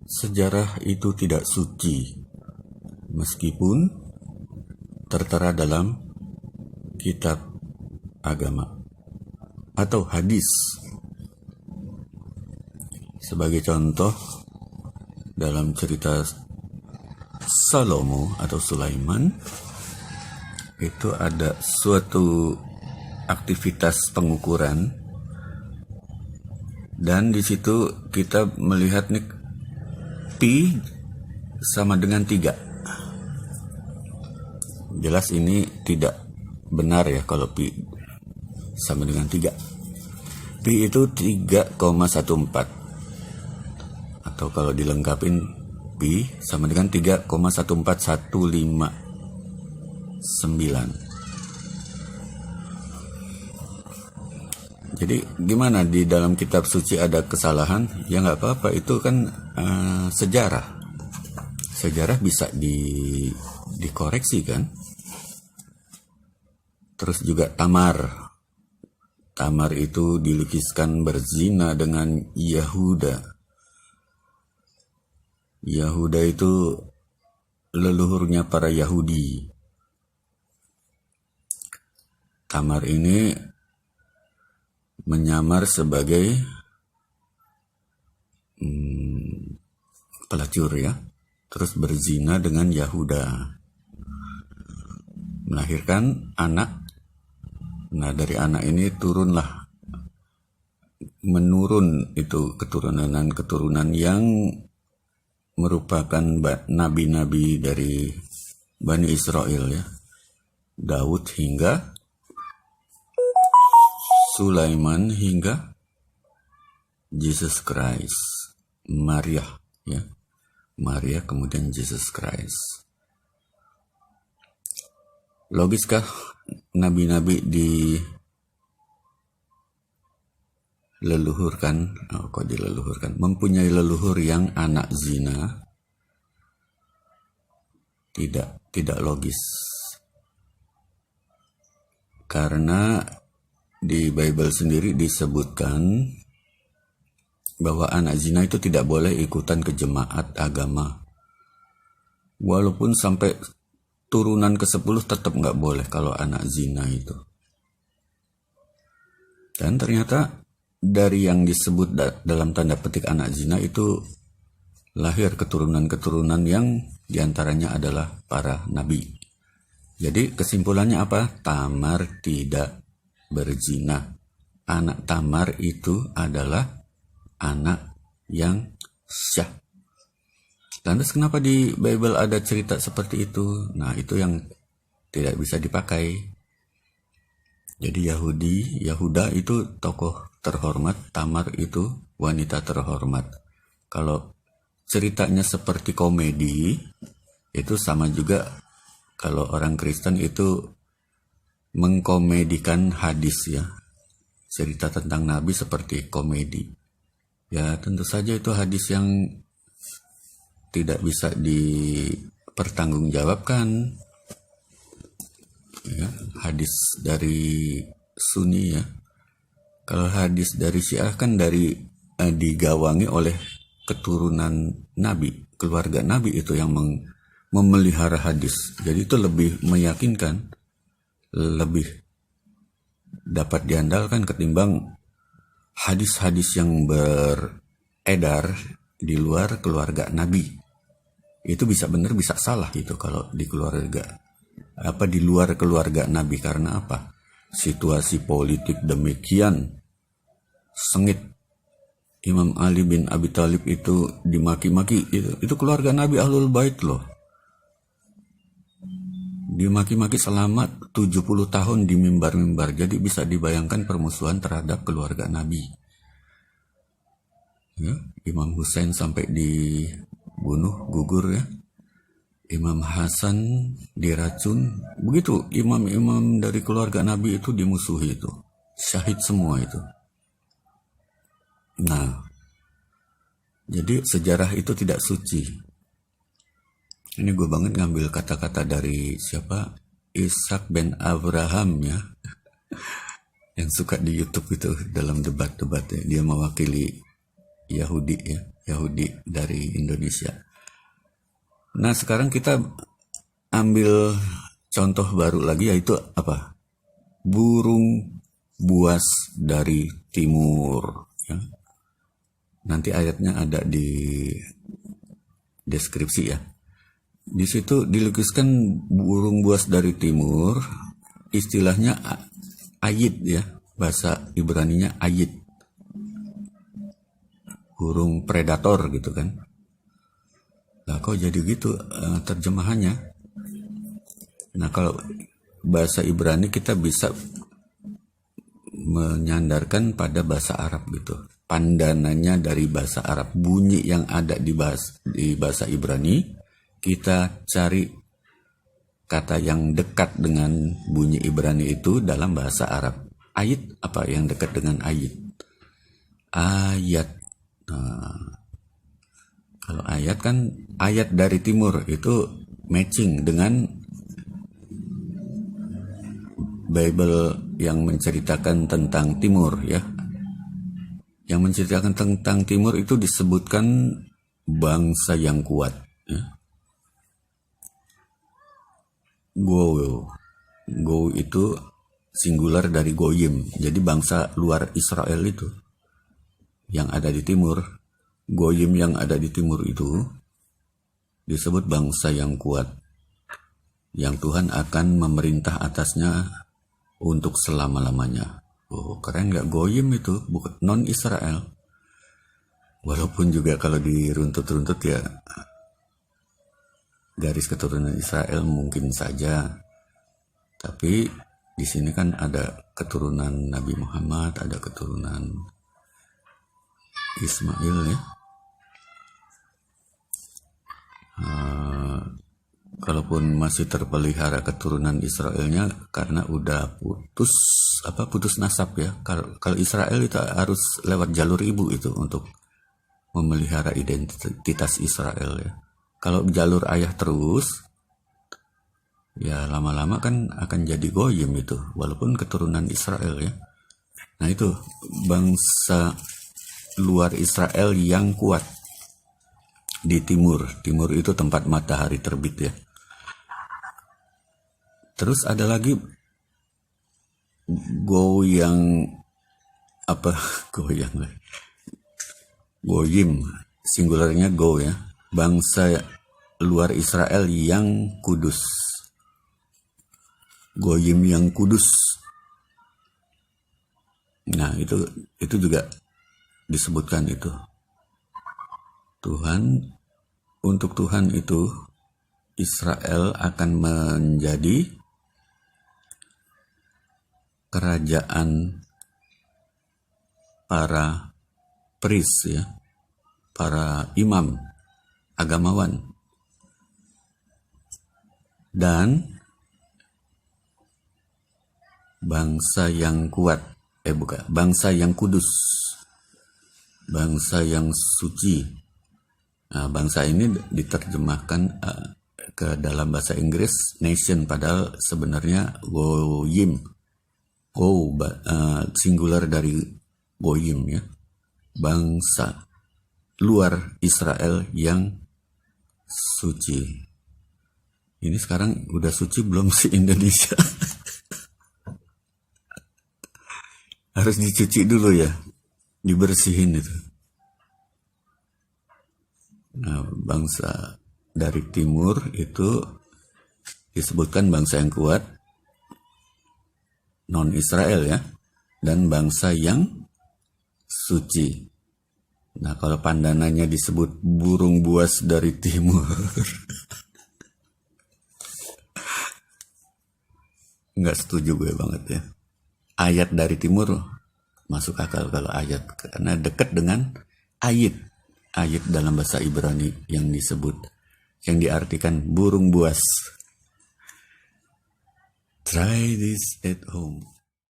Sejarah itu tidak suci, meskipun tertera dalam kitab agama atau hadis. Sebagai contoh, dalam cerita Salomo atau Sulaiman, itu ada suatu aktivitas pengukuran, dan di situ kita melihat nih pi sama dengan 3. Jelas ini tidak benar ya kalau pi sama dengan 3. Pi itu 3,14, atau kalau dilengkapin pi sama dengan 3,14159. Jadi gimana di dalam kitab suci ada kesalahan? Ya nggak apa-apa, itu kan sejarah. Sejarah bisa dikoreksi kan. Terus juga Tamar. Tamar itu dilukiskan berzina dengan Yahuda. Yahuda itu leluhurnya para Yahudi. Tamar ini menyamar sebagai pelacur ya, terus berzina dengan Yahuda, melahirkan anak. Nah, dari anak ini menurun itu keturunan yang merupakan nabi-nabi dari Bani Israel ya, Daud hingga Sulaiman hingga Jesus Christ, Maria ya, Maria kemudian Jesus Christ. Logiskah nabi-nabi dileluhurkan, mempunyai leluhur yang anak zina? Tidak logis. Karena di Bible sendiri disebutkan bahwa anak zina itu tidak boleh ikutan ke jemaat agama. Walaupun sampai turunan ke-10 tetap nggak boleh kalau anak zina itu. Dan ternyata dari yang disebut dalam tanda petik anak zina itu lahir keturunan-keturunan yang diantaranya adalah para nabi. Jadi kesimpulannya apa? Tamar tidak berzina. Anak Tamar itu adalah anak yang syah. Lantas kenapa di Bible ada cerita seperti itu? Nah, itu yang tidak bisa dipakai. Jadi Yahuda itu tokoh terhormat, Tamar itu wanita terhormat. Kalau ceritanya seperti komedi, itu sama juga kalau orang Kristen itu mengkomedikan hadis ya. Cerita tentang Nabi seperti komedi. Ya tentu saja itu hadis yang tidak bisa dipertanggungjawabkan. Ya, hadis dari Sunni ya. Kalau hadis dari Syiah kan digawangi oleh keturunan Nabi, keluarga Nabi itu yang memelihara hadis. Jadi itu lebih meyakinkan, lebih dapat diandalkan ketimbang hadis-hadis yang beredar di luar keluarga Nabi. Itu bisa benar bisa salah itu kalau di luar keluarga Nabi. Karena apa? Situasi politik demikian sengit. Imam Ali bin Abi Thalib itu dimaki-maki, itu keluarga Nabi Ahlul Bait loh. Dimaki-maki selama 70 tahun di mimbar-mimbar. Jadi bisa dibayangkan permusuhan terhadap keluarga Nabi. Ya, Imam Husain sampai dibunuh, gugur ya. Imam Hasan diracun. Begitu imam-imam dari keluarga Nabi itu dimusuhi itu. Syahid semua itu. Nah, jadi sejarah itu tidak suci. Ini gue banget ngambil kata-kata dari siapa? Ishak bin Abraham ya. Yang suka di YouTube itu dalam debat-debat ya. Dia mewakili Yahudi ya. Yahudi dari Indonesia. Nah, sekarang kita ambil contoh baru lagi, yaitu apa? Burung buas dari timur. Ya. Nanti ayatnya ada di deskripsi ya. Di situ dilukiskan burung buas dari timur, istilahnya ayit ya, bahasa Ibraninya ayit. Burung predator gitu kan. Nah, kok jadi gitu terjemahannya? Nah, kalau bahasa Ibrani kita bisa menyandarkan pada bahasa Arab gitu. Pandanannya dari bahasa Arab, bunyi yang ada di bahasa Ibrani, kita cari kata yang dekat dengan bunyi Ibrani itu dalam bahasa Arab. Ayat, apa yang dekat dengan ayat? Ayat. Nah, kalau ayat kan ayat dari timur itu matching dengan Bible yang menceritakan tentang timur ya. Yang menceritakan tentang timur itu disebutkan bangsa yang kuat ya. Go itu singular dari goyim. Jadi bangsa luar Israel itu yang ada di timur. Goyim yang ada di timur itu disebut bangsa yang kuat, yang Tuhan akan memerintah atasnya untuk selama-lamanya. Oh, keren gak? Goyim itu bukan non-Israel. Walaupun juga kalau diruntut-runtut ya garis keturunan Israel mungkin saja. Tapi di sini kan ada keturunan Nabi Muhammad, ada keturunan Ismail ya. Kalaupun masih terpelihara keturunan Israelnya karena udah putus nasab ya. Kalau Israel itu harus lewat jalur ibu itu untuk memelihara identitas Israel ya. Kalau jalur ayah terus, ya lama-lama kan akan jadi goyim itu, walaupun keturunan Israel ya. Nah itu bangsa luar Israel yang kuat di timur. Timur itu tempat matahari terbit ya. Terus ada lagi goyim, singularnya go ya. Bangsa luar Israel yang kudus. Goyim yang kudus. Nah, itu juga disebutkan itu. Untuk Tuhan itu Israel akan menjadi kerajaan para priest ya, para imam, agamawan, dan bangsa yang kuat, bangsa yang kudus, bangsa yang suci. Nah, bangsa ini diterjemahkan ke dalam bahasa Inggris nation, padahal sebenarnya goyim. Singular dari goyim ya. Bangsa luar Israel yang suci. Ini sekarang udah suci belum sih Indonesia? Harus dicuci dulu ya, dibersihin itu. Nah, bangsa dari timur itu disebutkan bangsa yang kuat, non-Israel ya, dan bangsa yang suci. Nah, kalau pandanannya disebut burung buas dari timur, nggak setuju gue banget ya. Ayat dari timur masuk akal kalau ayat, karena dekat dengan ayat dalam bahasa Ibrani yang diartikan burung buas. Try this at home.